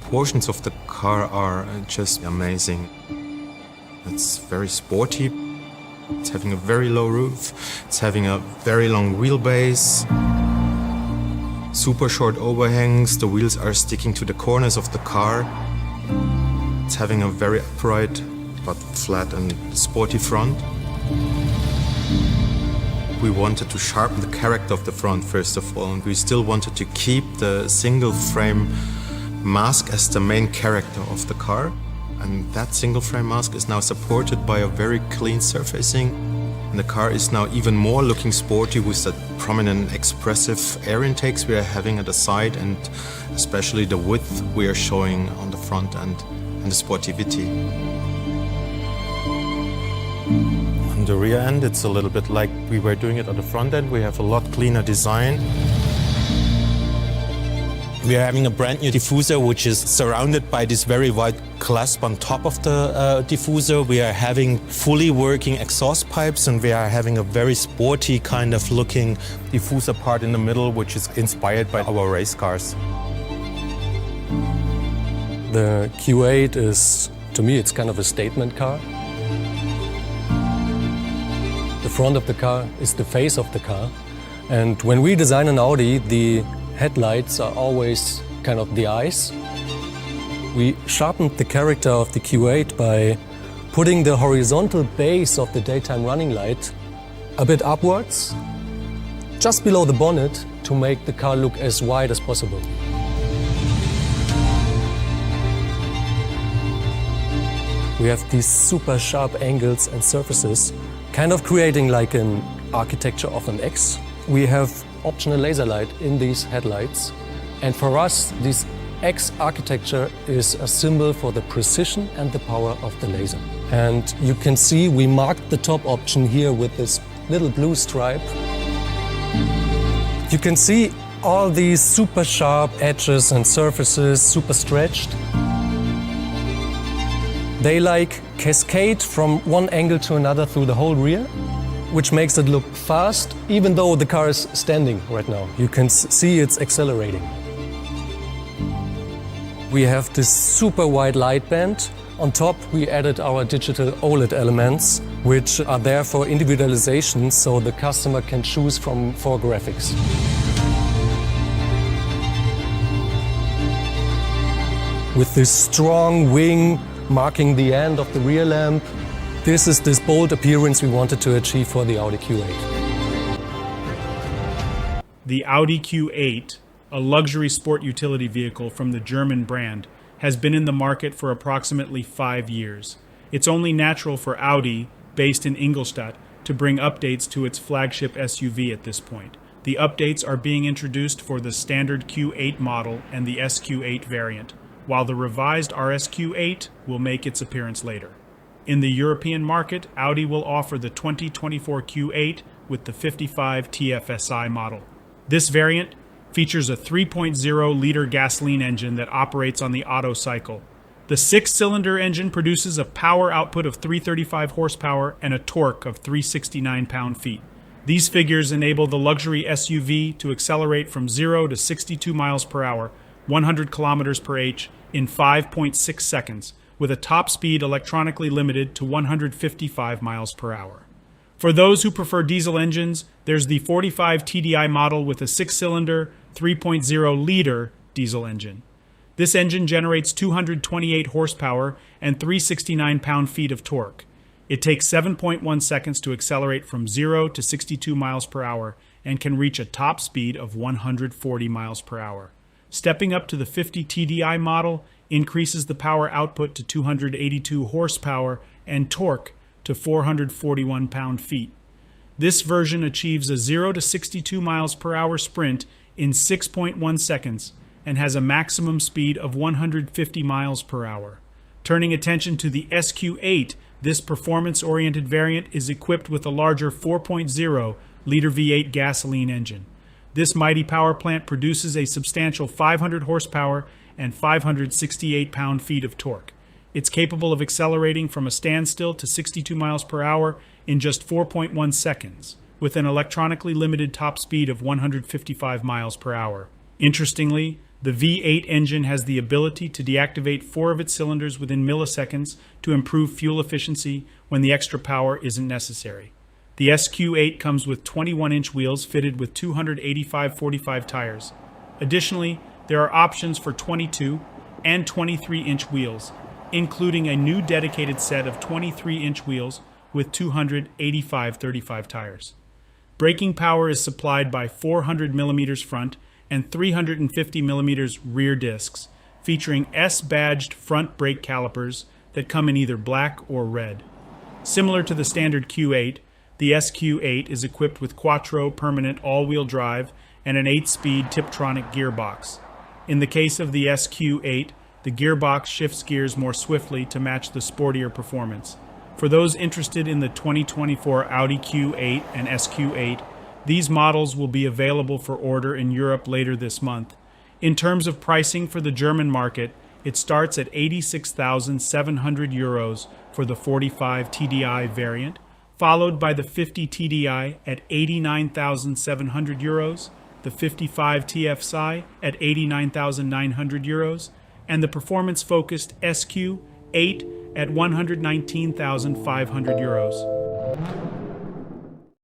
proportions of the car are just amazing. It's very sporty. It's having a very low roof. It's having a very long wheelbase. Super short overhangs. The wheels are sticking to the corners of the car. It's having a very upright but flat and sporty front. We wanted to sharpen the character of the front first of all, and we still wanted to keep the single frame mask as the main character of the car. And that single frame mask is now supported by a very clean surfacing. And the car is now even more looking sporty with the prominent expressive air intakes we are having at the side, and especially the width we are showing on the front end and the sportivity. On the rear end, it's a little bit like we were doing it on the front end. We have a lot cleaner design. We are having a brand new diffuser which is surrounded by this very wide clasp on top of the diffuser. We are having fully working exhaust pipes, and we are having a very sporty kind of looking diffuser part in the middle, which is inspired by our race cars. The Q8 is, to me, it's kind of a statement car. The front of the car is the face of the car. And when we design an Audi, the headlights are always kind of the eyes. We sharpened the character of the Q8 by putting the horizontal base of the daytime running light a bit upwards, just below the bonnet, to make the car look as wide as possible. We have these super sharp angles and surfaces, kind of creating like an architecture of an X. We have optional laser light in these headlights, and for us this X architecture is a symbol for the precision and the power of the laser. And you can see we marked the top option here with this little blue stripe. You can see all these super sharp edges and surfaces, super stretched. They like cascade from one angle to another through the whole rear, which makes it look fast, even though the car is standing right now. You can see it's accelerating. We have this super wide light band. On top, we added our digital OLED elements, which are there for individualization, so the customer can choose from 4 graphics. With this strong wing marking the end of the rear lamp, this is this bold appearance we wanted to achieve for the Audi Q8. The Audi Q8, a luxury sport utility vehicle from the German brand, has been in the market for approximately 5 years. It's only natural for Audi, based in Ingolstadt, to bring updates to its flagship SUV at this point. The updates are being introduced for the standard Q8 model and the SQ8 variant, while the revised RSQ8 will make its appearance later. In the European market, Audi will offer the 2024 Q8 with the 55 TFSI model. This variant features a 3.0-liter gasoline engine that operates on the Otto cycle. The 6-cylinder engine produces a power output of 335 horsepower and a torque of 369 pound-feet. These figures enable the luxury SUV to accelerate from 0 to 62 miles per hour, 100 kilometers per h, in 5.6 seconds, with a top speed electronically limited to 155 miles per hour. For those who prefer diesel engines, there's the 45 TDI model with a 6-cylinder, 3.0-liter diesel engine. This engine generates 228 horsepower and 369 pound-feet of torque. It takes 7.1 seconds to accelerate from 0 to 62 miles per hour and can reach a top speed of 140 miles per hour. Stepping up to the 50 TDI model increases the power output to 282 horsepower and torque to 441 pound-feet. This version achieves a 0 to 62 miles per hour sprint in 6.1 seconds and has a maximum speed of 150 miles per hour. Turning attention to the SQ8, this performance-oriented variant is equipped with a larger 4.0-liter V8 gasoline engine. This mighty power plant produces a substantial 500 horsepower and 568 pound-feet of torque. It's capable of accelerating from a standstill to 62 miles per hour in just 4.1 seconds, with an electronically limited top speed of 155 miles per hour. Interestingly, The V8 engine has the ability to deactivate 4 of its cylinders within milliseconds to improve fuel efficiency when the extra power isn't necessary. The SQ8 comes with 21-inch wheels fitted with 285/45 tires. Additionally, there are options for 22 and 23-inch wheels, including a new dedicated set of 23-inch wheels with 285/35 tires. Braking power is supplied by 400mm front and 350mm rear discs, featuring S-badged front brake calipers that come in either black or red. Similar to the standard Q8, the SQ8 is equipped with Quattro permanent all-wheel drive and an 8-speed Tiptronic gearbox. In the case of the SQ8, the gearbox shifts gears more swiftly to match the sportier performance. For those interested in the 2024 Audi Q8 and SQ8, these models will be available for order in Europe later this month. In terms of pricing for the German market, it starts at 86,700 euros for the 45 TDI variant, followed by the 50 TDI at 89,700 euros, the 55 TFSI at 89,900 euros, and the performance-focused SQ8 at 119,500 euros.